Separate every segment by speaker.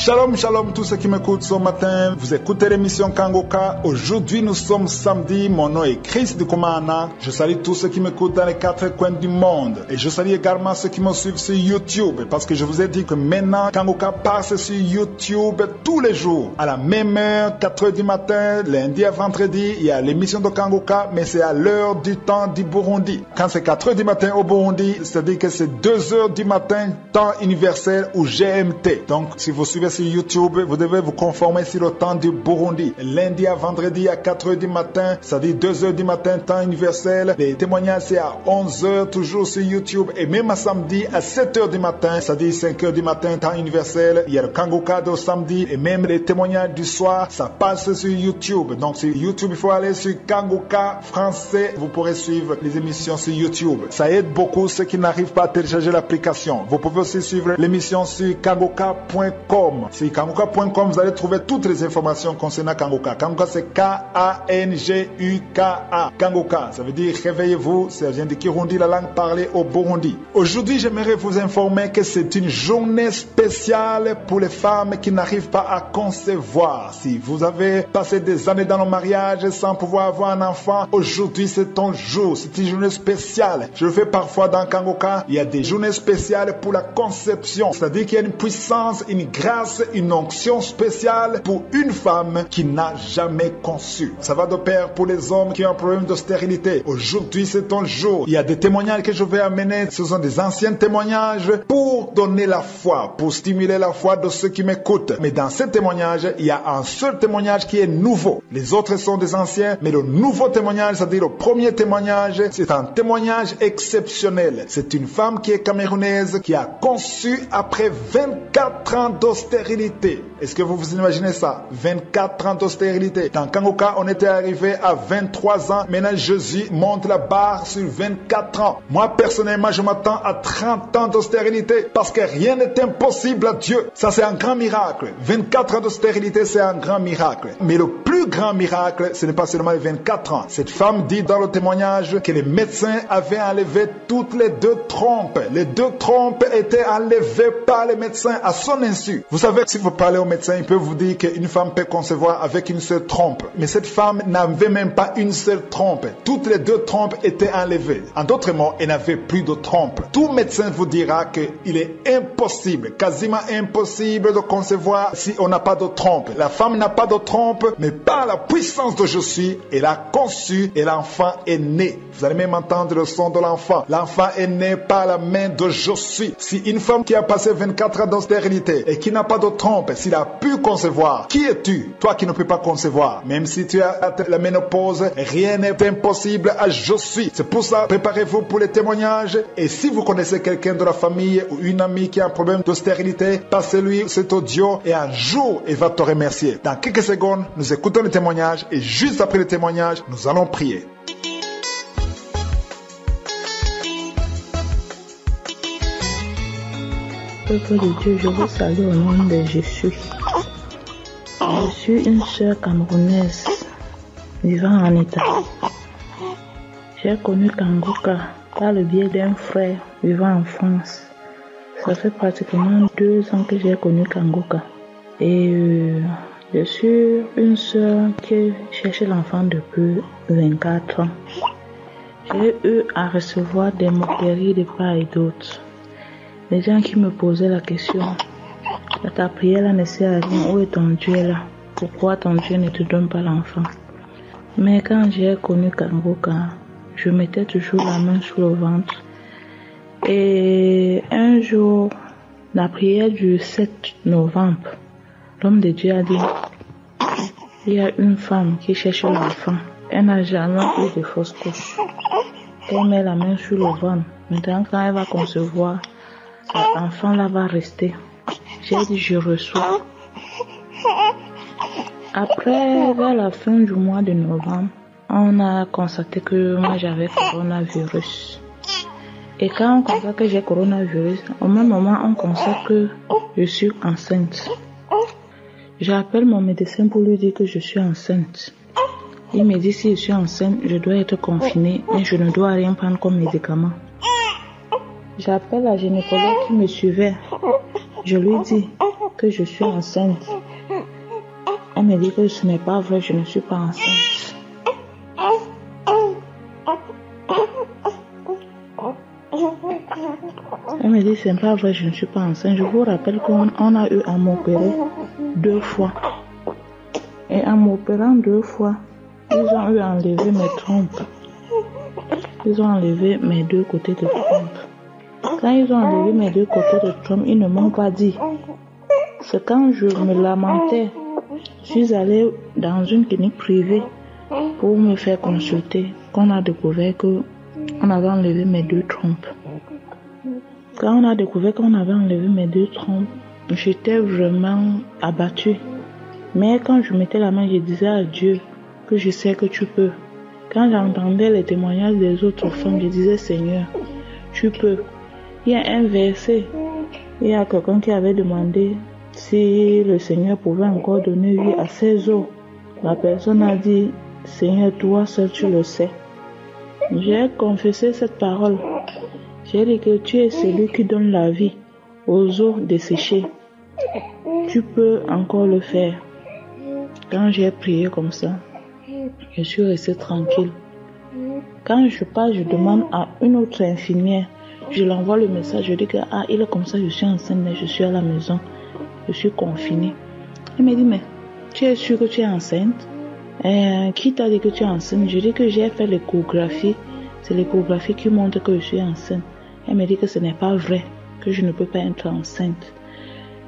Speaker 1: Shalom, shalom, tous ceux qui m'écoutent ce matin. Vous écoutez l'émission Kangoka. Aujourd'hui, nous sommes samedi. Mon nom est Chris de Komana. Je salue tous ceux qui m'écoutent dans les 4 coins du monde. Et je salue également ceux qui me suivent sur YouTube. Parce que je vous ai dit que maintenant, Kangoka passe sur YouTube tous les jours. À la même heure, 4 heures du matin, lundi à vendredi, il y a l'émission de Kangoka, mais c'est à l'heure du temps du Burundi. Quand c'est 4 heures du matin au Burundi, c'est-à-dire que c'est 2 heures du matin, temps universel ou GMT. Donc, si vous suivez sur YouTube, vous devez vous conformer sur le temps du Burundi. Lundi à vendredi à 4 heures du matin, c'est-à-dire 2 heures du matin, temps universel. Les témoignages, c'est à 11 heures, toujours sur YouTube. Et même à samedi à 7 heures du matin, c'est-à-dire 5 heures du matin, temps universel. Il y a le Kangoka de samedi. Et même les témoignages du soir, ça passe sur YouTube. Donc sur YouTube, il faut aller sur Kangoka français. Vous pourrez suivre les émissions sur YouTube. Ça aide beaucoup ceux qui n'arrivent pas à télécharger l'application. Vous pouvez aussi suivre l'émission sur kangoka.com. Sur kangoka.com, vous allez trouver toutes les informations concernant Kangoka. Kangoka, c'est K-A-N-G-U-K-A. Kangoka, ça veut dire réveillez-vous. Ça vient de Kirundi, la langue parlée au Burundi. Aujourd'hui, j'aimerais vous informer que c'est une journée spéciale pour les femmes qui n'arrivent pas à concevoir. Si vous avez passé des années dans le mariage sans pouvoir avoir un enfant, aujourd'hui, c'est ton jour. C'est une journée spéciale. Je le fais parfois dans Kangoka. Il y a des journées spéciales pour la conception. C'est-à-dire qu'il y a une puissance, une grâce, une onction spéciale pour une femme qui n'a jamais conçu. Ça va de pair pour les hommes qui ont un problème de stérilité. Aujourd'hui, c'est ton jour. Il y a des témoignages que je vais amener. Ce sont des anciens témoignages pour donner la foi, pour stimuler la foi de ceux qui m'écoutent. Mais dans ces témoignages, il y a un seul témoignage qui est nouveau. Les autres sont des anciens, mais le nouveau témoignage, c'est-à-dire le premier témoignage, c'est un témoignage exceptionnel. C'est une femme qui est camerounaise, qui a conçu après 24 ans d'austérité. Est-ce que vous vous imaginez ça? 24 ans d'austérité. Dans Kangoka, on était arrivé à 23 ans. Maintenant, Jésus monte la barre sur 24 ans. Moi, personnellement, je m'attends à 30 ans d'austérité parce que rien n'est impossible à Dieu. Ça, c'est un grand miracle. 24 ans d'austérité, c'est un grand miracle. Mais le plus grand miracle, ce n'est pas seulement les 24 ans. Cette femme dit dans le témoignage que les médecins avaient enlevé toutes les 2 trompes. Les 2 trompes étaient enlevées par les médecins à son insu. Vous savez, si vous parlez au médecin, il peut vous dire qu'une femme peut concevoir avec une seule trompe. Mais cette femme n'avait même pas une seule trompe. Toutes les 2 trompes étaient enlevées. En d'autres mots, elle n'avait plus de trompe. Tout médecin vous dira qu'il est impossible, quasiment impossible de concevoir si on n'a pas de trompe. La femme n'a pas de trompe, mais par la puissance de je suis, elle a conçu et l'enfant est né. Vous allez même entendre le son de l'enfant. L'enfant est né par la main de je suis. Si une femme qui a passé 24 ans dans stérilité et qui n'a pas de trompe, s'il a pu concevoir, qui es-tu? Toi qui ne peux pas concevoir. Même si tu as atteint la ménopause, rien n'est impossible à je suis. C'est pour ça, préparez-vous pour les témoignages. Et si vous connaissez quelqu'un de la famille ou une amie qui a un problème de stérilité, passez-lui cet audio et un jour, il va te remercier. Dans quelques secondes, nous écoutons les témoignages et juste après les témoignages, nous allons prier.
Speaker 2: Peuple de Dieu, je vous salue au nom de Jésus. Je suis une sœur camerounaise vivant en État. J'ai connu Kangoka par le biais d'un frère vivant en France. Ça fait pratiquement 2 ans que j'ai connu Kangoka. Et je suis une sœur qui cherche l'enfant depuis 24 ans. J'ai eu à recevoir des moqueries de part et d'autre. Les gens qui me posaient la question, ta prière là ne sert à rien, où est ton Dieu là? Pourquoi ton Dieu ne te donne pas l'enfant? Mais quand j'ai connu Kangoka, je mettais toujours la main sur le ventre. Et un jour, la prière du 7 novembre, l'homme de Dieu a dit, il y a une femme qui cherche l'enfant. Elle n'a jamais eu de fausse couche. Elle met la main sur le ventre. Maintenant, quand elle va concevoir, l'enfant là va rester. J'ai dit, je reçois. Après, vers la fin du mois de novembre, on a constaté que moi j'avais coronavirus. Et quand on constate que j'ai coronavirus, au même moment on constate que je suis enceinte. J'appelle mon médecin pour lui dire que je suis enceinte. Il me dit si je suis enceinte, je dois être confinée, mais je ne dois rien prendre comme médicament. J'appelle la gynécologue qui me suivait. Je lui dis, que je suis enceinte. Elle me dit que ce n'est pas vrai, je ne suis pas enceinte. Elle me dit c'est pas vrai, je ne suis pas enceinte. Je vous rappelle qu'on a eu à m'opérer 2 fois. Et en m'opérant 2 fois, ils ont eu à enlever mes trompes. Ils ont enlevé mes 2 côtés de trompe. Quand ils ont enlevé mes 2 côtés de trompe, ils ne m'ont pas dit. C'est quand je me lamentais, je suis allée dans une clinique privée pour me faire consulter qu'on a découvert qu'on avait enlevé mes 2 trompes. Quand on a découvert qu'on avait enlevé mes 2 trompes, j'étais vraiment abattue. Mais quand je mettais la main, je disais à Dieu que je sais que tu peux. Quand j'entendais les témoignages des autres femmes, je disais Seigneur, tu peux. Il y a un verset, il y a quelqu'un qui avait demandé si le Seigneur pouvait encore donner vie à ses os. La personne a dit, Seigneur, toi seul tu le sais. J'ai confessé cette parole. J'ai dit que tu es celui qui donne la vie aux os desséchés. Tu peux encore le faire. Quand j'ai prié comme ça, je suis restée tranquille. Quand je pars, je demande à une autre infirmière. Je l'envoie le message, je dis que il est comme ça, je suis enceinte, mais je suis à la maison. Je suis confinée. Elle me dit, mais tu es sûre que tu es enceinte? Qui t'a dit que tu es enceinte? Je dis que j'ai fait l'échographie. C'est l'échographie qui montre que je suis enceinte. Elle me dit que ce n'est pas vrai, que je ne peux pas être enceinte.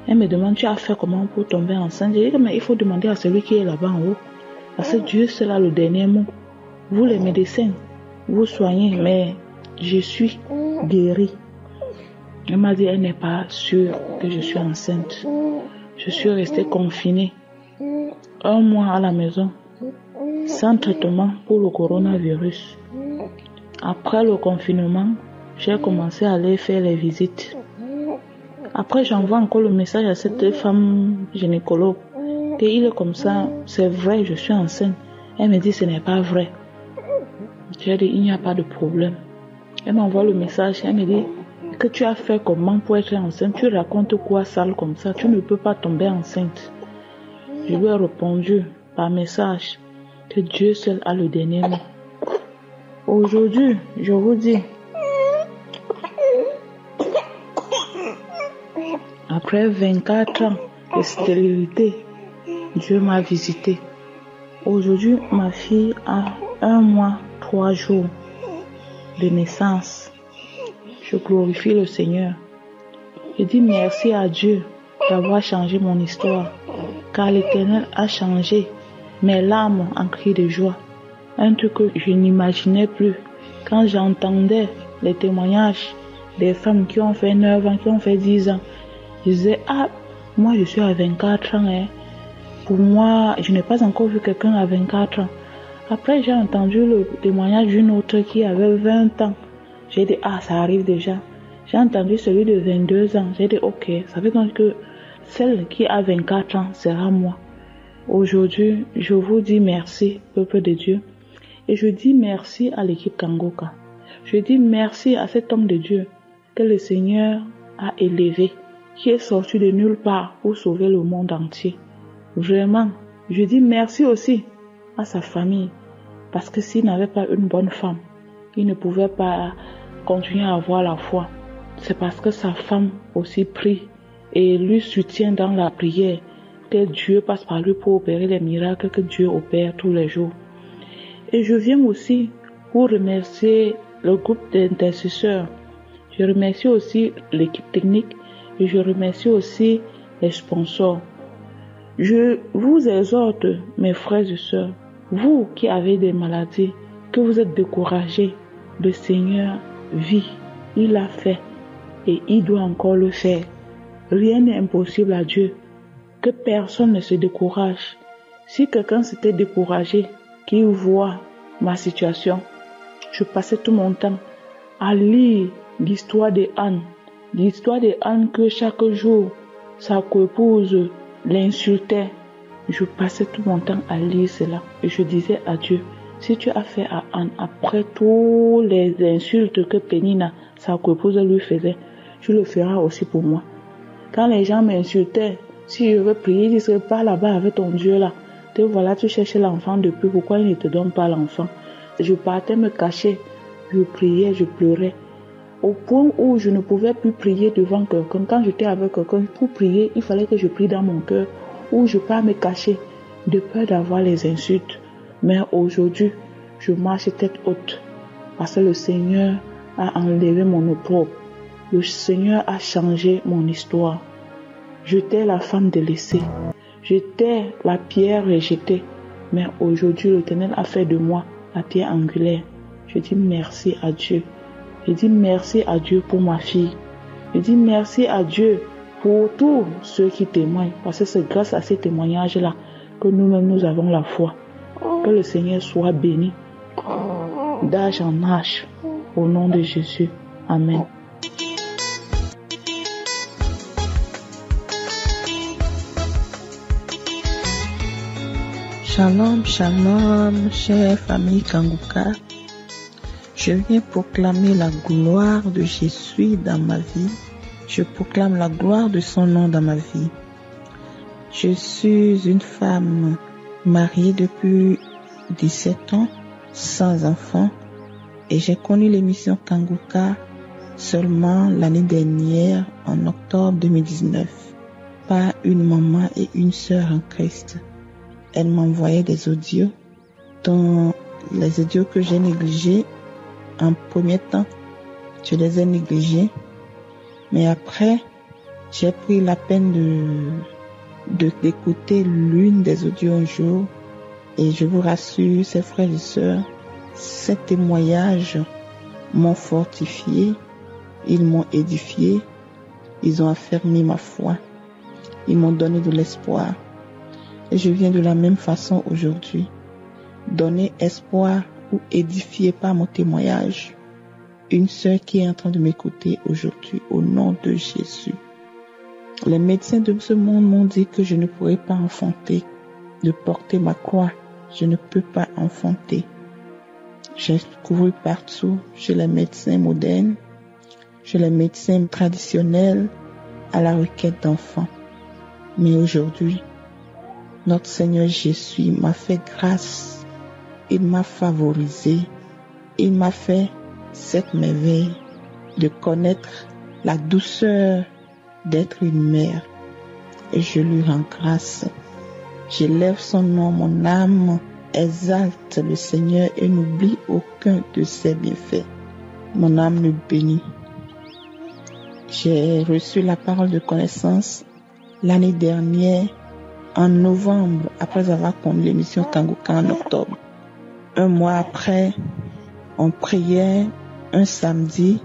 Speaker 2: Elle me demande, tu as fait comment pour tomber enceinte? Je dis que mais il faut demander à celui qui est là-bas en haut. Parce que Dieu, c'est là le dernier mot. Vous les médecins, vous soignez, mais je suis guérie. Elle m'a dit, elle n'est pas sûre que je suis enceinte. Je suis restée confinée 1 mois à la maison, sans traitement pour le coronavirus. Après le confinement, j'ai commencé à aller faire les visites. Après, j'envoie encore le message à cette femme gynécologue qu'il est comme ça, c'est vrai, je suis enceinte. Elle me dit, ce n'est pas vrai. J'ai dit, il n'y a pas de problème. Elle m'envoie le message, elle me dit, que tu as fait comment pour être enceinte? Tu racontes quoi sale comme ça? Tu ne peux pas tomber enceinte. Je lui ai répondu par message que Dieu seul a le dernier mot. Aujourd'hui, je vous dis, après 24 ans de stérilité, Dieu m'a visité. Aujourd'hui, ma fille a 1 mois, 3 jours de naissance. Je glorifie le Seigneur. Je dis merci à Dieu d'avoir changé mon histoire, car l'Éternel a changé mes larmes en cris de joie. Un truc que je n'imaginais plus. Quand j'entendais les témoignages des femmes qui ont fait 9 ans, qui ont fait 10 ans, je disais, moi je suis à 24 ans. Pour moi, je n'ai pas encore vu quelqu'un à 24 ans. Après, j'ai entendu le témoignage d'une autre qui avait 20 ans. J'ai dit, ça arrive déjà. J'ai entendu celui de 22 ans. J'ai dit, ok, ça veut donc que celle qui a 24 ans sera moi. Aujourd'hui, je vous dis merci, peuple de Dieu. Et je dis merci à l'équipe Kangoka. Je dis merci à cet homme de Dieu que le Seigneur a élevé, qui est sorti de nulle part pour sauver le monde entier. Vraiment, je dis merci aussi à sa famille, parce que s'il n'avait pas une bonne femme, il ne pouvait pas continuer à avoir la foi. C'est parce que sa femme aussi prie et lui soutient dans la prière que Dieu passe par lui pour opérer les miracles que Dieu opère tous les jours. Et je viens aussi pour remercier le groupe d'intercesseurs. Je remercie aussi l'équipe technique et je remercie aussi les sponsors. Je vous exhorte, mes frères et sœurs, vous qui avez des maladies, que vous êtes découragés, le Seigneur vit, il l'a fait et il doit encore le faire. Rien n'est impossible à Dieu. Que personne ne se décourage. Si quelqu'un s'était découragé, qu'il voit ma situation, je passais tout mon temps à lire l'histoire de Anne. L'histoire de Anne que chaque jour, sa coépouse l'insultait. Je passais tout mon temps à lire cela. Et je disais à Dieu, si tu as fait à Anne, après toutes les insultes que Pénina, sa coépouse, lui faisait, tu le feras aussi pour moi. Quand les gens m'insultaient, Si je veux prier, il dirait, pas là-bas avec ton Dieu là. Te voilà, tu cherches l'enfant depuis, pourquoi il ne te donne pas l'enfant? Je partais me cacher, je priais, je pleurais. Au point où je ne pouvais plus prier devant quelqu'un. Quand j'étais avec quelqu'un, pour prier, il fallait que je prie dans mon cœur, où je pars me cacher, de peur d'avoir les insultes. Mais aujourd'hui, je marche tête haute, parce que le Seigneur a enlevé mon opprobre. Le Seigneur a changé mon histoire. J'étais la femme délaissée. J'étais la pierre rejetée. Mais aujourd'hui, l'Éternel a fait de moi la pierre angulaire. Je dis merci à Dieu. Je dis merci à Dieu pour ma fille. Je dis merci à Dieu pour tous ceux qui témoignent. Parce que c'est grâce à ces témoignages-là que nous-mêmes nous avons la foi. Que le Seigneur soit béni d'âge en âge. Au nom de Jésus. Amen.
Speaker 3: Shalom, shalom, chère famille Kanguka. Je viens proclamer la gloire de Jésus dans ma vie. Je proclame la gloire de son nom dans ma vie. Je suis une femme mariée depuis 17 ans, sans enfant, et j'ai connu l'émission Kanguka seulement l'année dernière, en octobre 2019, par une maman et une sœur en Christ. Elle m'envoyait des audios, dont les audios que j'ai négligés en premier temps, je les ai négligés. Mais après, j'ai pris la peine d'écouter l'une des audios un jour. Et je vous rassure, ces frères et sœurs, ces témoignages m'ont fortifié, ils m'ont édifié, ils ont affermi ma foi, ils m'ont donné de l'espoir. Et je viens de la même façon aujourd'hui, donner espoir ou édifier par mon témoignage une sœur qui est en train de m'écouter aujourd'hui au nom de Jésus. Les médecins de ce monde m'ont dit que je ne pourrais pas enfanter, de porter ma croix. Je ne peux pas enfanter. J'ai couru partout, chez les médecins modernes, chez les médecins traditionnels, à la requête d'enfants. Mais aujourd'hui, notre Seigneur Jésus m'a fait grâce. Il m'a favorisé. Il m'a fait cette merveille de connaître la douceur d'être une mère. Et je lui rends grâce. J'élève son nom, mon âme exalte le Seigneur et n'oublie aucun de ses bienfaits. Mon âme le bénit. J'ai reçu la parole de connaissance l'année dernière, en novembre, après avoir connu l'émission Kanguka en octobre. Un mois après, on priait un samedi,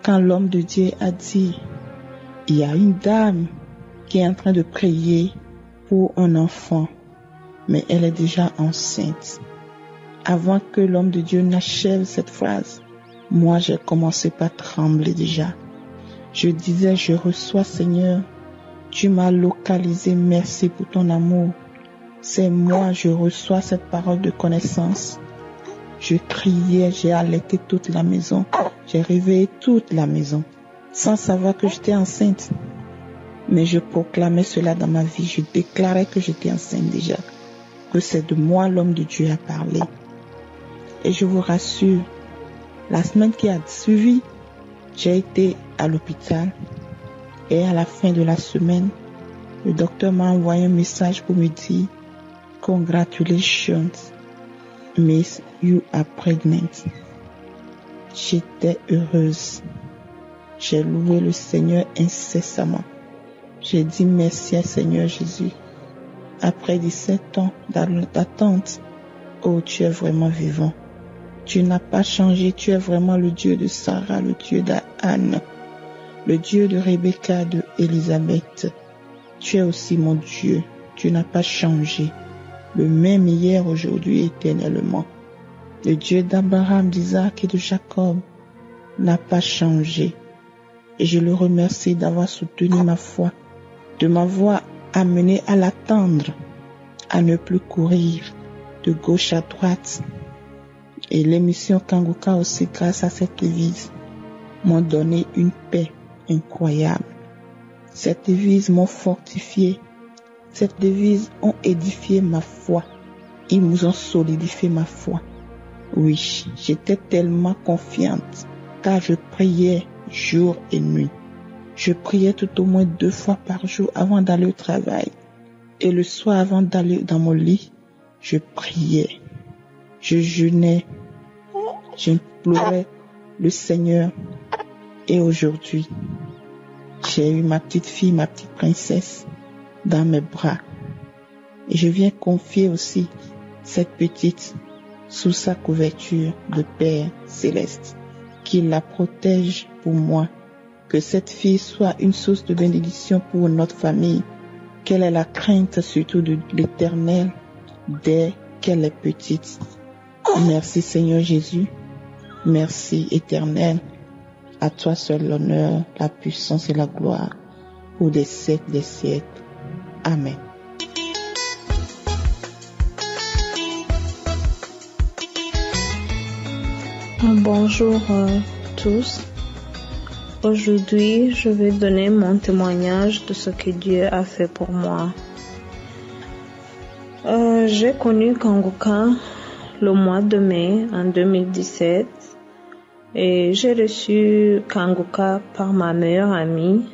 Speaker 3: quand l'homme de Dieu a dit, il y a une dame qui est en train de prier pour un enfant, mais elle est déjà enceinte. Avant que l'homme de Dieu n'achève cette phrase, moi j'ai commencé par trembler déjà. Je disais, je reçois Seigneur, tu m'as localisé, merci pour ton amour. C'est moi, je reçois cette parole de connaissance. Je criais, j'ai alerté toute la maison, j'ai réveillé toute la maison, sans savoir que j'étais enceinte. Mais je proclamais cela dans ma vie, je déclarais que j'étais enceinte déjà, que c'est de moi l'homme de Dieu a parlé. Et je vous rassure, la semaine qui a suivi, j'ai été à l'hôpital. Et à la fin de la semaine, le docteur m'a envoyé un message pour me dire « Congratulations, Miss, you are pregnant ». J'étais heureuse. J'ai loué le Seigneur incessamment. J'ai dit merci à Seigneur Jésus. Après 17 ans d'attente, oh, tu es vraiment vivant. Tu n'as pas changé, tu es vraiment le Dieu de Sarah, le Dieu d'Anne. Le Dieu de Rebecca, de Élisabeth, tu es aussi mon Dieu, tu n'as pas changé, le même hier, aujourd'hui, éternellement. Le Dieu d'Abraham, d'Isaac et de Jacob n'a pas changé. Et je le remercie d'avoir soutenu ma foi, de m'avoir amené à l'attendre, à ne plus courir de gauche à droite. Et l'émission Kanguka aussi, grâce à cette église, m'ont donné une paix incroyable. Cette devise m'ont fortifié. Cette devise ont édifié ma foi. Ils nous ont solidifié ma foi. Oui, j'étais tellement confiante car je priais jour et nuit. Je priais tout au moins 2 fois par jour avant d'aller au travail. Et le soir avant d'aller dans mon lit, je priais. Je jeûnais. J'implorais le Seigneur. Et aujourd'hui, j'ai eu ma petite fille, ma petite princesse dans mes bras. Et je viens confier aussi cette petite sous sa couverture de Père céleste. Qu'il la protège pour moi. Que cette fille soit une source de bénédiction pour notre famille. Qu'elle ait la crainte surtout de l'Éternel dès qu'elle est petite. Merci Seigneur Jésus. Merci Éternel. À toi seul l'honneur, la puissance et la gloire pour des siècles des siècles. Amen.
Speaker 2: Bonjour tous. Aujourd'hui, je vais donner mon témoignage de ce que Dieu a fait pour moi. J'ai connu Kanguka le mois de mai en 2017 et j'ai reçu Kanguka par ma meilleure amie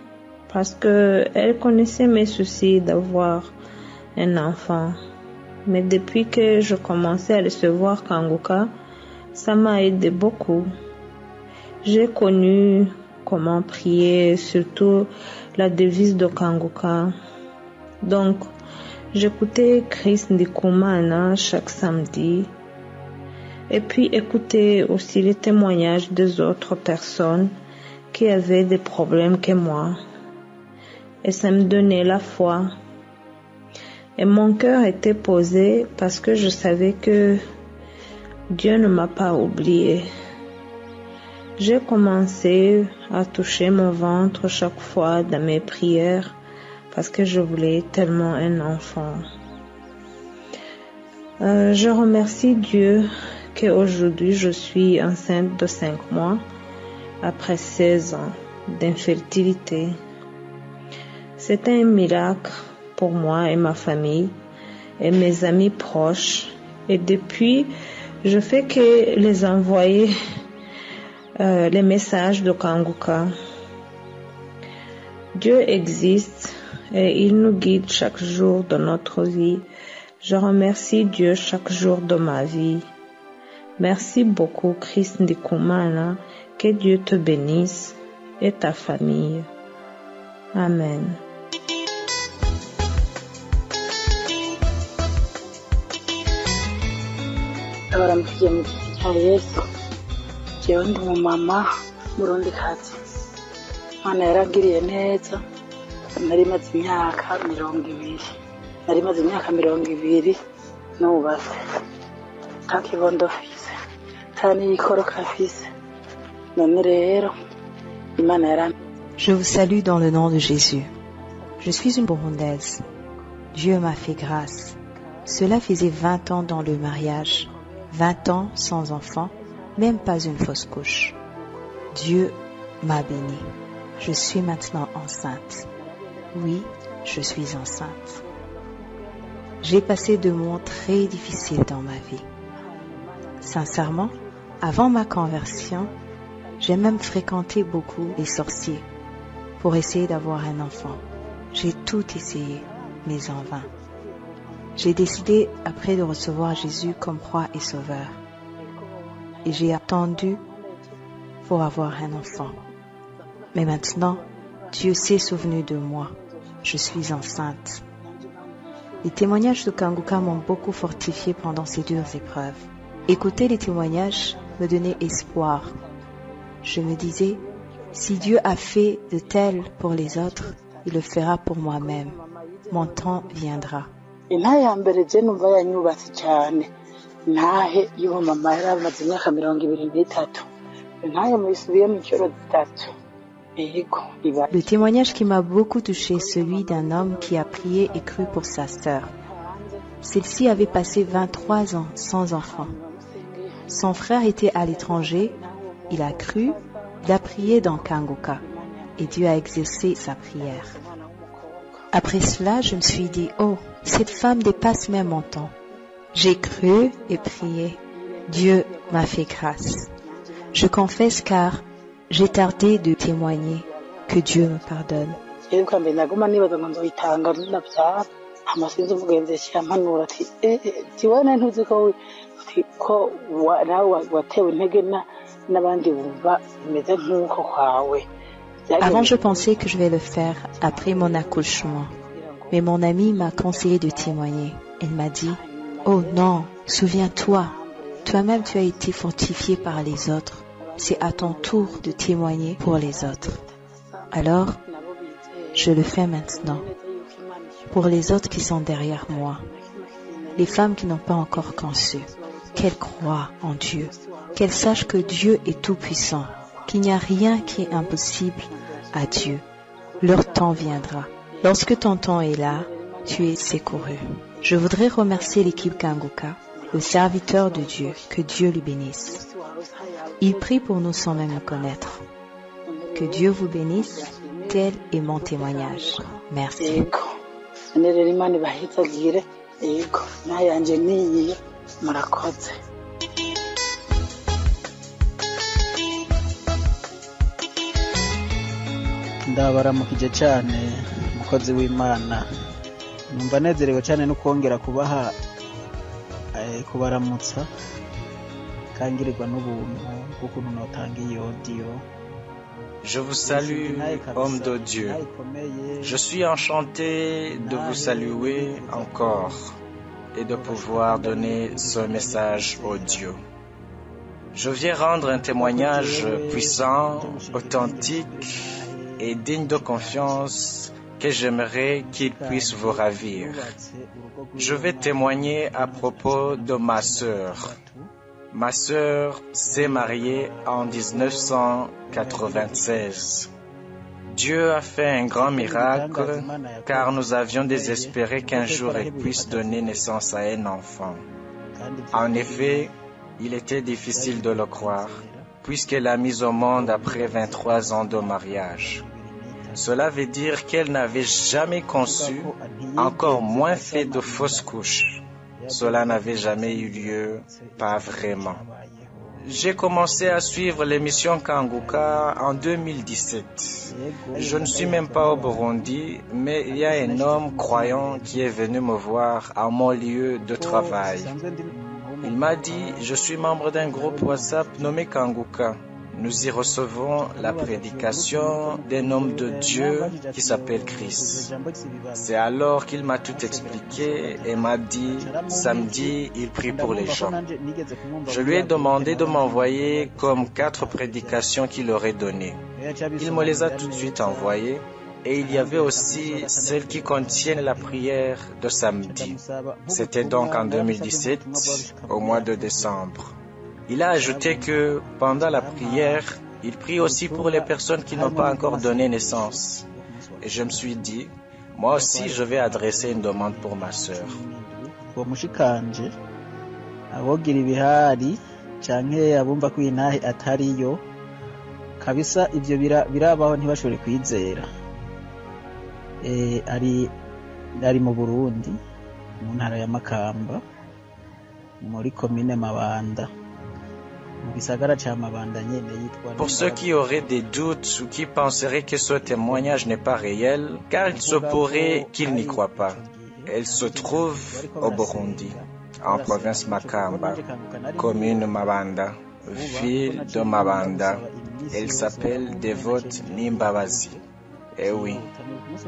Speaker 2: parce que elle connaissait mes soucis d'avoir un enfant. Mais depuis que je commençais à recevoir Kanguka, ça m'a aidé beaucoup. J'ai connu comment prier, surtout la devise de Kanguka. Donc, j'écoutais Chris Ndikumana chaque samedi. Et puis écouter aussi les témoignages des autres personnes qui avaient des problèmes que moi. Et ça me donnait la foi. Et mon cœur était posé parce que je savais que Dieu ne m'a pas oublié. J'ai commencé à toucher mon ventre chaque fois dans mes prières parce que je voulais tellement un enfant. Je remercie Dieu qu'aujourd'hui je suis enceinte de 5 mois après 16 ans d'infertilité. C'était un miracle pour moi et ma famille et mes amis proches. Et depuis, je fais que les envoyer les messages de Kanguka. Dieu existe et il nous guide chaque jour de notre vie. Je remercie Dieu chaque jour de ma vie. Merci beaucoup, Chris Ndikumana. Que Dieu te bénisse et ta famille. Amen.
Speaker 4: Abaramukiye mu gihe cya Yesu. Jewe ndi umumama murundikazi. Imana yarangiriye neza. Nari maze imyaka 20. Nari maze imyaka 20 nubatse. Nta kibondo mfise. Nta n'ikoroka mfise. None rero Imana yarangiriye.
Speaker 5: Je vous salue dans le nom de Jésus. Je suis une Burundaise. Dieu m'a fait grâce. Cela faisait 20 ans dans le mariage, 20 ans sans enfant, même pas une fausse couche. Dieu m'a bénie. Je suis maintenant enceinte. Oui, je suis enceinte. J'ai passé 2 mois très difficiles dans ma vie. Sincèrement, avant ma conversion, j'ai même fréquenté beaucoup les sorciers pour essayer d'avoir un enfant. J'ai tout essayé, mais en vain. J'ai décidé après de recevoir Jésus comme roi et sauveur. Et j'ai attendu pour avoir un enfant. Mais maintenant, Dieu s'est souvenu de moi. Je suis enceinte. Les témoignages de Kanguka m'ont beaucoup fortifié pendant ces dures épreuves. Écouter les témoignages me donnait espoir. Je me disais, si Dieu a fait de tel pour les autres, il le fera pour moi-même. Mon temps viendra.
Speaker 4: Intahe ya mbere je numva yanyubatse cyane. Intahe y'uwo mama yari amaze imyaka 23. Intahe muyisubiye mu cyoro 3.
Speaker 5: Le témoignage qui m'a beaucoup touché, celui d'un homme qui a prié et cru pour sa sœur. Celle-ci avait passé 23 ans sans enfant. Son frère était à l'étranger, il a cru, il a prié dans Kanguka. et Dieu a exaucé sa prière. Après cela, je me suis dit, oh, cette femme dépasse même mon temps. J'ai cru et prié. Dieu m'a fait grâce. Je confesse car j'ai tardé de témoigner. Que Dieu me pardonne. Avant, je pensais que je vais le faire après mon accouchement. Mais mon amie m'a conseillé de témoigner. Elle m'a dit, oh non, souviens-toi, toi-même tu as été fortifié par les autres. C'est à ton tour de témoigner pour les autres. Alors, je le fais maintenant. Pour les autres qui sont derrière moi. Les femmes qui n'ont pas encore conçu. Qu'elles croient en Dieu. Qu'elles sachent que Dieu est tout-puissant. Qu'il n'y a rien qui est impossible à Dieu. Leur temps viendra. Lorsque ton temps est là, tu es secouru. Je voudrais remercier l'équipe Kanguka, le serviteur de Dieu, que Dieu lui bénisse. Il prie pour nous sans même le connaître. Que Dieu vous bénisse, tel est mon témoignage. Merci.
Speaker 6: ndabaramukije cyane umukozi w'Imana numva nezerewe cyane no kongera kubaha kubaramutsa kangirirwa n'ubuntu bw'ukuntu notanga iyo audio.
Speaker 7: Je vous salue, homme de Dieu. Je suis enchanté de vous saluer encore et de pouvoir donner ce message audio. Je viens rendre un témoignage puissant, authentique et digne de confiance que j'aimerais qu'il puisse vous ravir. Je vais témoigner à propos de ma sœur. Ma sœur s'est mariée en 1996. Dieu a fait un grand miracle car nous avions désespéré qu'un jour elle puisse donner naissance à un enfant. En effet, il était difficile de le croire puisqu'elle a mis au monde après 23 ans de mariage. Cela veut dire qu'elle n'avait jamais conçu, encore moins fait de fausses couches. Cela n'avait jamais eu lieu, pas vraiment. J'ai commencé à suivre l'émission Kanguka en 2017. Je ne suis même pas au Burundi, mais il y a un homme croyant qui est venu me voir à mon lieu de travail. Il m'a dit, je suis membre d'un groupe WhatsApp nommé Kanguka. Nous y recevons la prédication d'un homme de Dieu qui s'appelle Chris. C'est alors qu'il m'a tout expliqué et m'a dit, samedi, il prie pour les gens. Je lui ai demandé de m'envoyer comme 4 prédications qu'il aurait données. Il me les a tout de suite envoyées et il y avait aussi celles qui contiennent la prière de samedi. C'était donc en 2017, au mois de décembre. Il a ajouté que pendant la prière, il prie aussi pour les personnes qui n'ont pas encore donné naissance. Et je me suis dit, moi aussi je vais adresser une demande pour ma sœur.
Speaker 6: abogira ibihari canke abumva ko intahe atariyo kabisa ivyo birabaho ntibashobore kwizera. ari mu Burundi mu ntara ya Makamba muri commune Mabanda.
Speaker 7: Pour ceux qui auraient des doutes ou qui penseraient que ce témoignage n'est pas réel, car il se pourrait qu'ils n'y croient pas. Elle se trouve au Burundi, en province Makamba, commune Mabanda, ville de Mabanda. Elle s'appelle Devote Nimbabazi. Eh oui,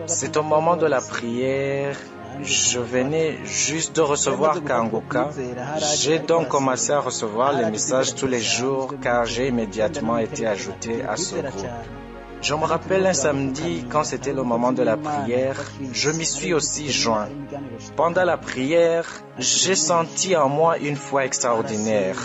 Speaker 7: c'est au moment de la prière. Je venais juste de recevoir Kanguka. J'ai donc commencé à recevoir les messages tous les jours car j'ai immédiatement été ajouté à ce groupe. Je me rappelle un samedi quand c'était le moment de la prière, je m'y suis aussi joint. Pendant la prière, j'ai senti en moi une foi extraordinaire.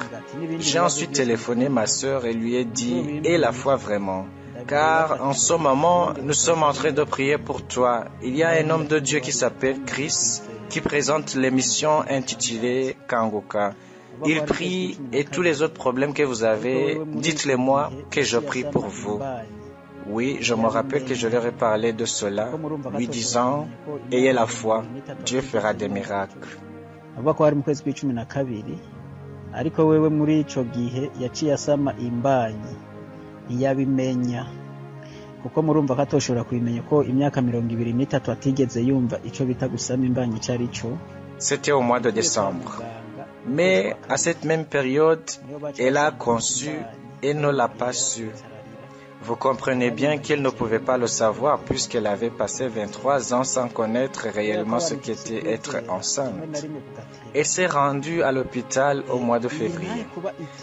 Speaker 7: J'ai ensuite téléphoné ma sœur et lui ai dit « Et la foi vraiment ?» Car en ce moment, nous sommes en train de prier pour toi. Il y a un homme de Dieu qui s'appelle Chris, qui présente l'émission intitulée Kanguka. Il prie et tous les autres problèmes que vous avez, dites-les moi que je prie pour vous. Oui, je me rappelle que je leur ai parlé de cela, lui disant, ayez la foi, Dieu fera des miracles.
Speaker 6: avuga ko hari mu kwezi kw'icumi na kabiri ariko wewe muri ico gihe yaciye asama imbanyi ntiyabimenya kuko murumva ko atoshobora kubimenya ko imyaka 23 atigeze yumva ico bita gusama imbanyi cari cyo.
Speaker 7: C'était au mois de décembre. Mais à cette même période, elle a conçu et ne l'a pas su. Vous comprenez bien qu'elle ne pouvait pas le savoir puisqu'elle avait passé 23 ans sans connaître réellement ce qu'était être enceinte. Elle s'est rendue à l'hôpital au mois de février.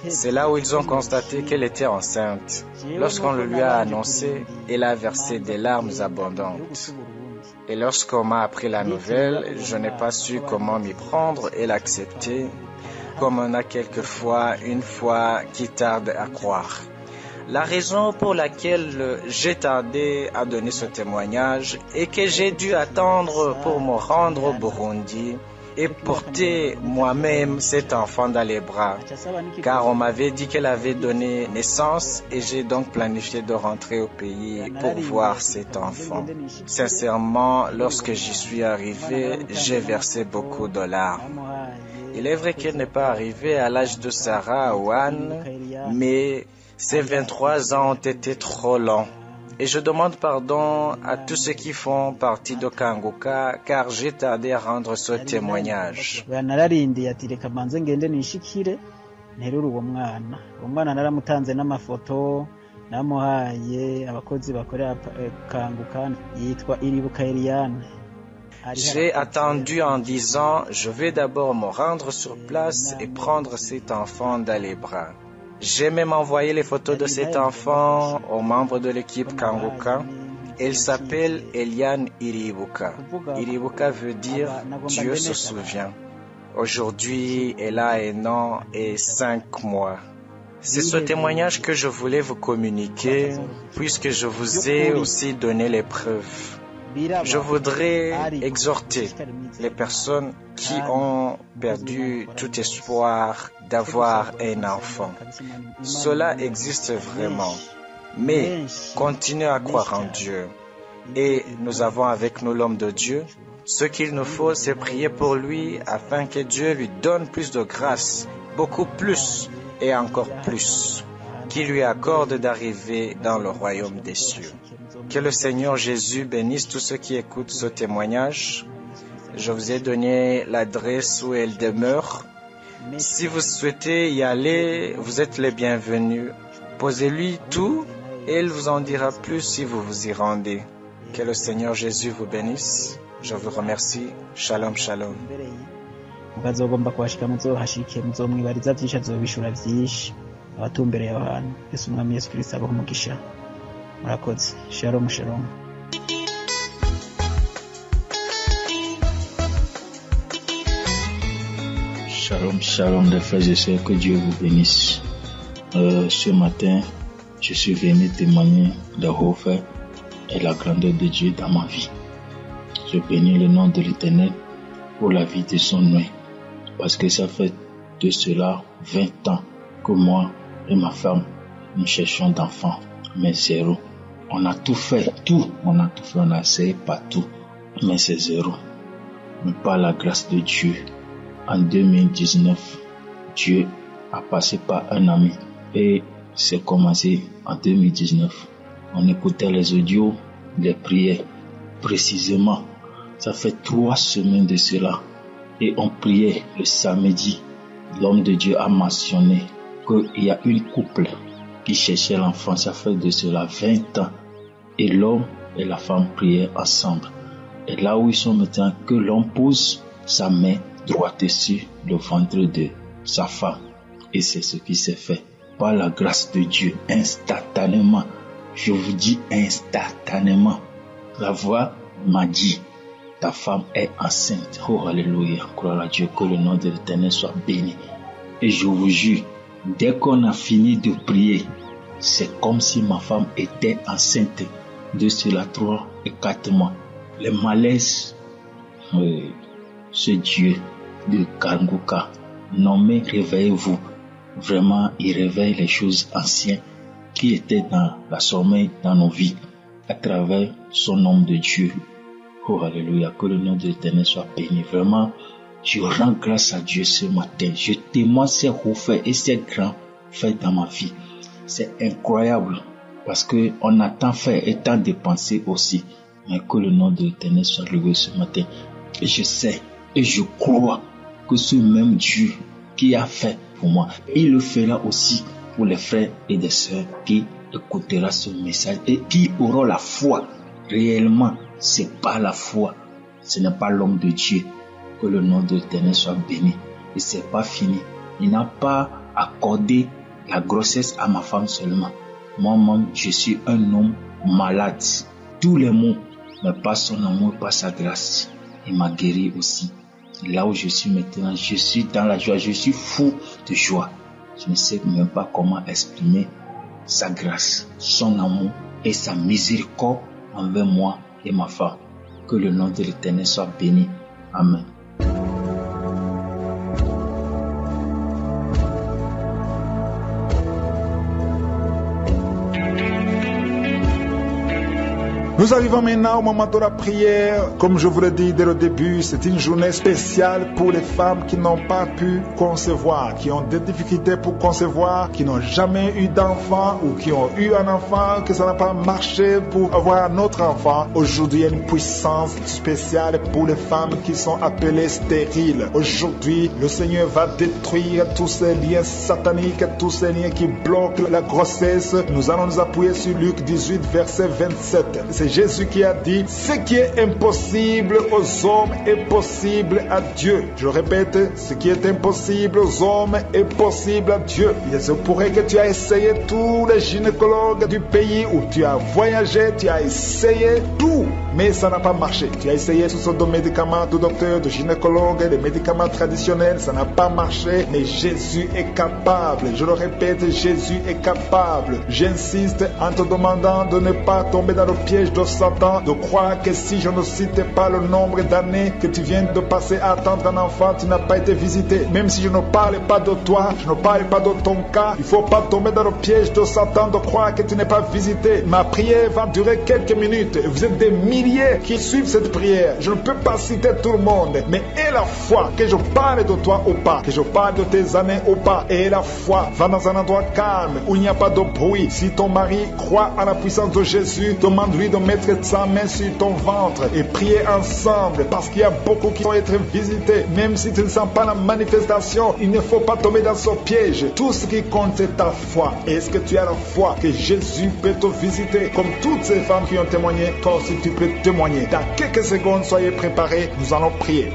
Speaker 7: C'est là où ils ont constaté qu'elle était enceinte. Lorsqu'on le lui a annoncé, elle a versé des larmes abondantes. Et lorsqu'on m'a appris la nouvelle, je n'ai pas su comment m'y prendre et l'accepter, comme on a quelquefois une foi qui tarde à croire. La raison pour laquelle j'ai tardé à donner ce témoignage est que j'ai dû attendre pour me rendre au Burundi et porter moi-même cet enfant dans les bras, car on m'avait dit qu'elle avait donné naissance et j'ai donc planifié de rentrer au pays pour voir cet enfant. Sincèrement, lorsque j'y suis arrivé, j'ai versé beaucoup de larmes. Il est vrai qu'elle n'est pas arrivée à l'âge de Sarah ou Anne, mais ces 23 ans ont été trop longs. Et je demande pardon à tous ceux qui font partie de Kanguka, car j'ai tardé à rendre ce témoignage.
Speaker 6: Nararindiye ati reka manze ngende nishikire nterure uwo mwana. Uwo mwana naramutanze n'amafoto namuhaye abakozi bakorera Kanguka yitwa Iribuka Eliane.
Speaker 7: J'ai attendu en disant, je vais d'abord me rendre sur place et prendre cet enfant dans les bras. J'ai même envoyé les photos de cet enfant aux membres de l'équipe Kanguka. Elle s'appelle Eliane Iribuka. Iribuka veut dire Dieu se souvient. Aujourd'hui, elle a 1 an et 5 mois. C'est ce témoignage que je voulais vous communiquer, puisque je vous ai aussi donné les preuves. Je voudrais exhorter les personnes qui ont perdu tout espoir d'avoir un enfant. Cela existe vraiment, mais continuez à croire en Dieu. Et nous avons avec nous l'homme de Dieu. Ce qu'il nous faut, c'est prier pour lui afin que Dieu lui donne plus de grâce, beaucoup plus et encore plus, qu'il lui accorde d'arriver dans le royaume des cieux. Que le Seigneur Jésus bénisse tous ceux qui écoutent ce témoignage. Je vous ai donné l'adresse où elle demeure. Si vous souhaitez y aller, vous êtes les bienvenus. Posez-lui tout et il vous en dira plus si vous vous y rendez. Que le Seigneur Jésus vous bénisse. Je vous remercie. Shalom, shalom.
Speaker 6: Mukazogomba kuhashika muzohashike muzomwibariza vyinshi azobishura vyinshi abatumbereye aho hantu. Yesu Umwami Yesu Kristo abahe umugisha. Murakoze. Shalom, shalom.
Speaker 8: Shalom, shalom les frères et sœurs, que Dieu vous bénisse. Ce matin, je suis venu témoigner de haut fait et la grandeur de Dieu dans ma vie. Je bénis le nom de l'Éternel pour la vie de son nom, parce que ça fait de cela 20 ans que moi et ma femme, nous cherchons d'enfants, mais zéro. On a tout fait, on a essayé partout, mais c'est zéro. Mais par la grâce de Dieu, en 2019, Dieu a passé par un ami et c'est commencé en 2019. On écoutait les audios, les prières. Précisément, ça fait 3 semaines de cela. Et on priait le samedi. L'homme de Dieu a mentionné qu'il y a une couple qui cherchait l'enfant. Ça fait de cela 20 ans. Et l'homme et la femme priaient ensemble. Et là où ils sont maintenant, que l'homme pose sa main droite sur le ventre de sa femme. Et c'est ce qui s'est fait. Par la grâce de Dieu, instantanément. Je vous dis instantanément. La voix m'a dit, ta femme est enceinte. Oh, alléluia. Gloire à Dieu, que le nom de l'Éternel soit béni. Et je vous jure, dès qu'on a fini de prier, c'est comme si ma femme était enceinte de cela 3 et 4 mois. Les malaises, ce Dieu de Kanguka, nommé réveillez-vous. Vraiment, il réveille les choses anciennes qui était dans la sommeil dans nos vies à travers son nom de Dieu. Oh, alléluia, que le nom de l'Éternel soit béni. Vraiment, je rends grâce à Dieu ce matin. Je témoigne ses hauts faits et ses grands faits dans ma vie. C'est incroyable parce que on a tant fait et tant dépensé aussi. Mais que le nom de l'Éternel soit loué ce matin. Et je sais et je crois que ce même Dieu qui a fait pour moi, il le fera aussi pour les frères et les sœurs qui écouteront ce message et qui auront la foi. Réellement, c'est pas la foi, ce n'est pas l'homme de Dieu. Que le nom de l'Éternel soit béni. Et c'est pas fini. Il n'a pas accordé la grossesse à ma femme seulement. Moi-même, je suis un homme malade. Tous les mots, mais pas son amour, pas sa grâce. Il m'a guéri aussi. Et là où je suis maintenant, je suis dans la joie, je suis fou de joie. Je ne sais même pas comment exprimer sa grâce, son amour et sa miséricorde envers moi et ma femme. Que le nom de l'Éternel soit béni. Amen.
Speaker 1: Nous arrivons maintenant au moment de la prière. Comme je vous l'ai dit dès le début, c'est une journée spéciale pour les femmes qui n'ont pas pu concevoir, qui ont des difficultés pour concevoir, qui n'ont jamais eu d'enfant ou qui ont eu un enfant, que ça n'a pas marché pour avoir un autre enfant. Aujourd'hui, il y a une puissance spéciale pour les femmes qui sont appelées stériles. Aujourd'hui, le Seigneur va détruire tous ces liens sataniques, tous ces liens qui bloquent la grossesse. Nous allons nous appuyer sur Luc 18, verset 27. C'est Jésus qui a dit, ce qui est impossible aux hommes est possible à Dieu. Je répète, ce qui est impossible aux hommes est possible à Dieu. Il se pourrait que tu as essayé tous les gynécologues du pays où tu as voyagé, tu as essayé tout, mais ça n'a pas marché. Tu as essayé toutes sortes de médicaments, de docteurs, de gynécologues, des médicaments traditionnels, ça n'a pas marché, mais Jésus est capable. Je le répète, Jésus est capable. J'insiste en te demandant de ne pas tomber dans le piège de Satan, de croire que si je ne citais pas le nombre d'années que tu viens de passer à attendre un enfant, tu n'as pas été visité. Même si je ne parle pas de toi, je ne parle pas de ton cas, il ne faut pas tomber dans le piège de Satan de croire que tu n'es pas visité. Ma prière va durer quelques minutes. Vous êtes des milliers qui suivent cette prière. Je ne peux pas citer tout le monde, mais aie la foi que je parle de toi ou pas, que je parle de tes années ou pas. Aie la foi, va dans un endroit calme où il n'y a pas de bruit. Si ton mari croit à la puissance de Jésus, demande-lui de mettre sa main sur ton ventre et prier ensemble, parce qu'il y a beaucoup qui vont être visités. Même si tu ne sens pas la manifestation, il ne faut pas tomber dans ce piège. Tout ce qui compte, c'est ta foi. Est-ce que tu as la foi que Jésus peut te visiter? Comme toutes ces femmes qui ont témoigné, toi aussi tu peux témoigner. Dans quelques secondes, soyez préparés, nous allons prier.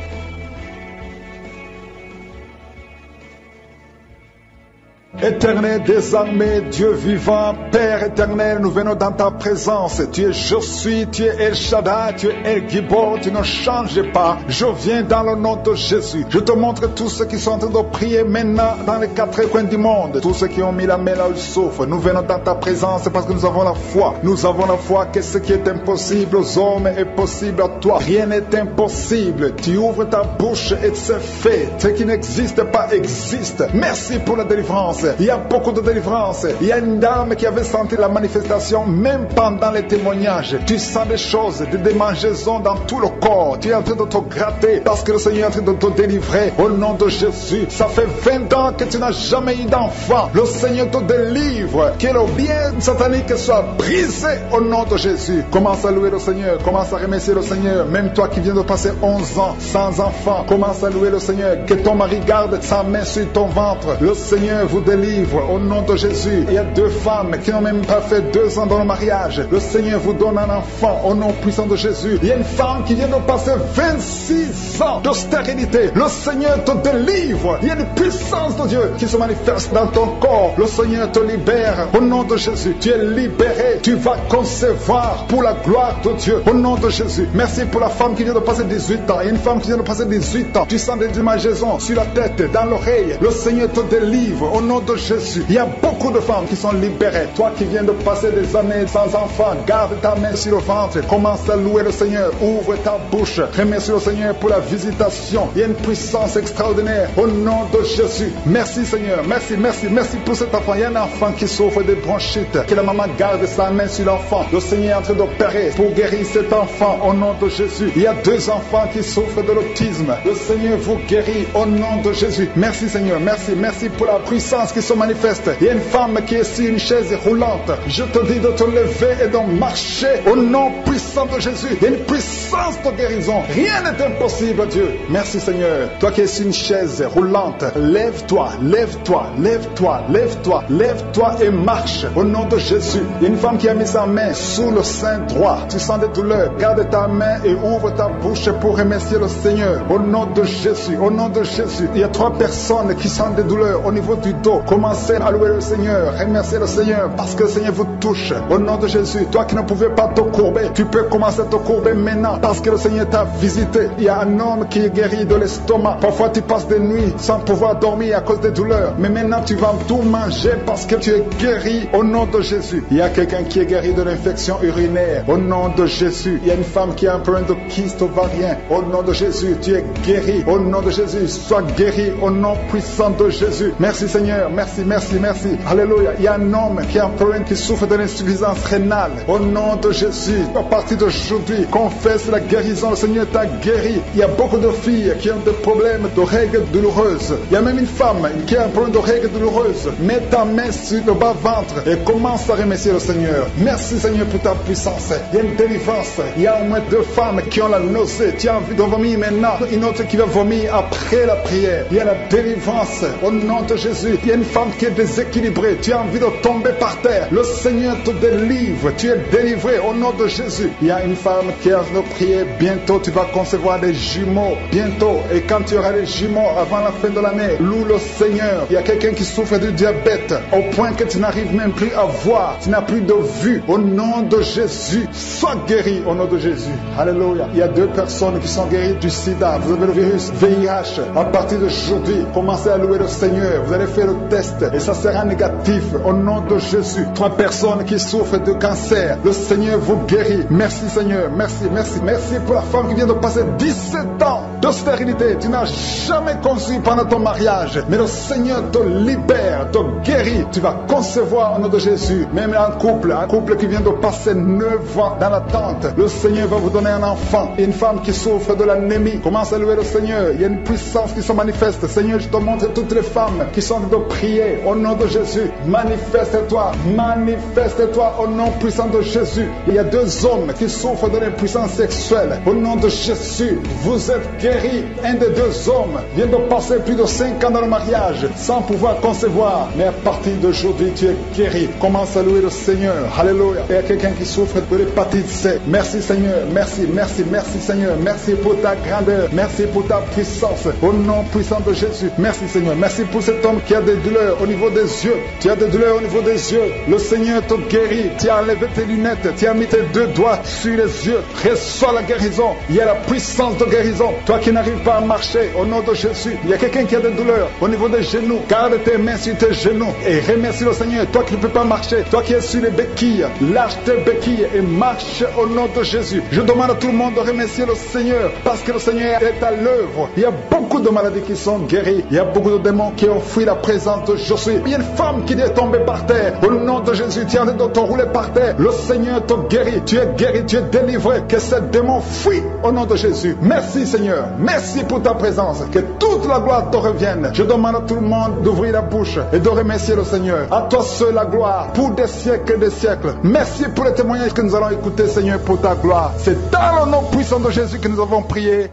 Speaker 1: Éternel des armées, Dieu vivant, Père éternel, nous venons dans ta présence. Tu es je suis, tu es El Shaddai, tu es El Gibor, tu ne changes pas. Je viens dans le nom de Jésus. Je te montre tous ceux qui sont en train de prier maintenant dans les quatre coins du monde. Tous ceux qui ont mis la main là où ils souffrent. Nous venons dans ta présence parce que nous avons la foi. Nous avons la foi que ce qui est impossible aux hommes est possible à toi. Rien n'est impossible. Tu ouvres ta bouche et c'est fait. Ce qui n'existe pas existe. Merci pour la délivrance. Il y a beaucoup de délivrance. Il y a une dame qui avait senti la manifestation même pendant les témoignages. Tu sens des choses, des démangeaisons dans tout le corps. Tu es en train de te gratter parce que le Seigneur est en train de te délivrer. Au nom de Jésus, ça fait 20 ans que tu n'as jamais eu d'enfant. Le Seigneur te délivre. Que le bien satanique soit brisé au nom de Jésus. Commence à louer le Seigneur. Commence à remercier le Seigneur. Même toi qui viens de passer 11 ans sans enfant, commence à louer le Seigneur. Que ton mari garde sa main sur ton ventre. Le Seigneur vous délivre au nom de Jésus. Il y a 2 femmes qui n'ont même pas fait 2 ans dans le mariage. Le Seigneur vous donne un enfant au nom puissant de Jésus. Il y a une femme qui vient de passer 26 ans de stérilité. Le Seigneur te délivre. Il y a une puissance de Dieu qui se manifeste dans ton corps. Le Seigneur te libère au nom de Jésus. Tu es libéré. Tu vas concevoir pour la gloire de Dieu au nom de Jésus. Merci pour la femme qui vient de passer 18 ans. Il y a une femme qui vient de passer 18 ans. Tu sens des démangeaisons sur la tête, dans l'oreille. Le Seigneur te délivre au nom de de Jésus. Il y a beaucoup de femmes qui sont libérées. Toi qui viens de passer des années sans enfant, garde ta main sur le ventre. Commence à louer le Seigneur. Ouvre ta bouche. Remercie le Seigneur pour la visitation. Il y a une puissance extraordinaire au nom de Jésus. Merci Seigneur. Merci, merci, merci pour cet enfant. Il y a un enfant qui souffre de bronchite. Que la maman garde sa main sur l'enfant. Le Seigneur est en train d'opérer pour guérir cet enfant au nom de Jésus. Il y a 2 enfants qui souffrent de l'autisme. Le Seigneur vous guérit au nom de Jésus. Merci Seigneur. Merci, merci pour la puissance qui se manifeste. Il y a une femme qui est sur une chaise roulante. Je te dis de te lever et de marcher au nom puissant de Jésus. Il y a une puissance de guérison. Rien n'est impossible, Dieu. Merci Seigneur. Toi qui es sur une chaise roulante, lève-toi, lève-toi, lève-toi, lève-toi, lève-toi et marche au nom de Jésus. Il y a une femme qui a mis sa main sous le sein droit. Tu sens des douleurs. Garde ta main et ouvre ta bouche pour remercier le Seigneur. Au nom de Jésus, au nom de Jésus. Il y a 3 personnes qui sentent des douleurs au niveau du dos. Commencez à louer le Seigneur. Remerciez le Seigneur parce que le Seigneur vous touche. Au nom de Jésus. Toi qui ne pouvais pas te courber, tu peux commencer à te courber maintenant parce que le Seigneur t'a visité. Il y a un homme qui est guéri de l'estomac. Parfois tu passes des nuits sans pouvoir dormir à cause des douleurs. Mais maintenant tu vas tout manger parce que tu es guéri au nom de Jésus. Il y a quelqu'un qui est guéri de l'infection urinaire au nom de Jésus. Il y a une femme qui a un problème de kyste ovarien au nom de Jésus. Tu es guéri au nom de Jésus. Sois guéri au nom puissant de Jésus. Merci Seigneur. Merci, merci, merci. Alléluia. Il y a un homme qui a un problème, qui souffre de l'insuffisance rénale au nom de Jésus. À partir d'aujourd'hui, confesse la guérison. Le Seigneur t'a guéri. Il y a beaucoup de filles qui ont des problèmes de règles douloureuses. Il y a même une femme qui a un problème de règles douloureuses. Mets ta main sur le bas-ventre et commence à remercier le Seigneur. Merci Seigneur pour ta puissance. Il y a une délivrance. Il y a au moins 2 femmes qui ont la nausée. Tu as envie de vomir maintenant. Une autre qui va vomir après la prière. Il y a la délivrance au nom de Jésus. Il y a une femme qui est déséquilibrée. Tu as envie de tomber par terre. Le Seigneur te délivre. Tu es délivré au nom de Jésus. Il y a une femme qui a envie de prier. Bientôt tu vas concevoir des jumeaux. Bientôt. Et quand tu auras des jumeaux avant la fin de l'année, loue le Seigneur. Il y a quelqu'un qui souffre du diabète au point que tu n'arrives même plus à voir. Tu n'as plus de vue. Au nom de Jésus, sois guéri au nom de Jésus. Alléluia. Il y a 2 personnes qui sont guéries du sida. Vous avez le virus VIH. À partir d'aujourd'hui, commencez à louer le Seigneur. Vous allez faire le test et ça sera négatif au nom de Jésus. 3 personnes qui souffrent de cancer. Le Seigneur vous guérit. Merci Seigneur. Merci, merci, merci pour la femme qui vient de passer 17 ans de stérilité. Tu n'as jamais conçu pendant ton mariage. Mais le Seigneur te libère, te guérit. Tu vas concevoir au nom de Jésus. Même un couple qui vient de passer 9 ans dans l'attente. Le Seigneur va vous donner un enfant. Une femme qui souffre de l'anémie. Commence à louer le Seigneur. Il y a une puissance qui se manifeste. Seigneur, je te montre toutes les femmes qui sont de prier au nom de Jésus. Manifeste-toi. Manifeste-toi au nom puissant de Jésus. Il y a 2 hommes qui souffrent de l'impuissance sexuelle. Au nom de Jésus, vous êtes guéris. Un des 2 hommes vient de passer plus de 5 ans dans le mariage sans pouvoir concevoir. Mais à partir d'aujourd'hui, tu es guéri. Commence à louer le Seigneur. Alléluia. Il y a quelqu'un qui souffre de l'hépatite C. Merci Seigneur. Merci, merci, merci Seigneur. Merci pour ta grandeur. Merci pour ta puissance. Au nom puissant de Jésus. Merci Seigneur. Merci pour cet homme qui a des douleurs au niveau des yeux. Tu as des douleurs au niveau des yeux. Le Seigneur te guérit. Tu as enlevé tes lunettes. Tu as mis tes 2 doigts sur les yeux. Reçois la guérison. Il y a la puissance de guérison. Toi qui n'arrives pas à marcher, au nom de Jésus. Il y a quelqu'un qui a des douleurs au niveau des genoux. Garde tes mains sur tes genoux et remercie le Seigneur. Toi qui ne peux pas marcher, toi qui es sur les béquilles, lâche tes béquilles et marche au nom de Jésus. Je demande à tout le monde de remercier le Seigneur parce que le Seigneur est à l'œuvre. Il y a beaucoup de maladies qui sont guéries. Il y a beaucoup de démons qui ont fui la présence de Jésus. Il y a une femme qui est tombée par terre. Au nom de Jésus, tu es en train de te rouler par terre. Le Seigneur te guérit. Tu es guéri, tu es délivré. Que ce démon fuit au nom de Jésus. Merci Seigneur. Merci pour ta présence. Que toute la gloire te revienne. Je demande à tout le monde d'ouvrir la bouche et de remercier le Seigneur. À toi seul la gloire pour des siècles et des siècles. Merci pour les témoignages que nous allons écouter, Seigneur, pour ta gloire. C'est dans le nom puissant de Jésus que nous avons prié.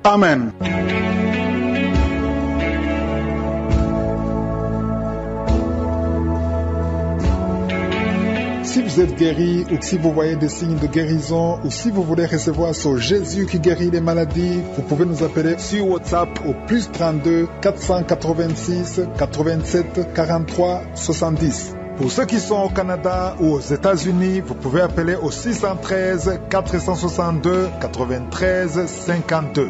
Speaker 1: Amen. Si vous êtes guéri ou si vous voyez des signes de guérison ou si vous voulez recevoir ce Jésus qui guérit les maladies, vous pouvez nous appeler sur WhatsApp au plus 32 486 87 43 70. Pour ceux qui sont au Canada ou aux États-Unis, vous pouvez appeler au 613 462 93 52.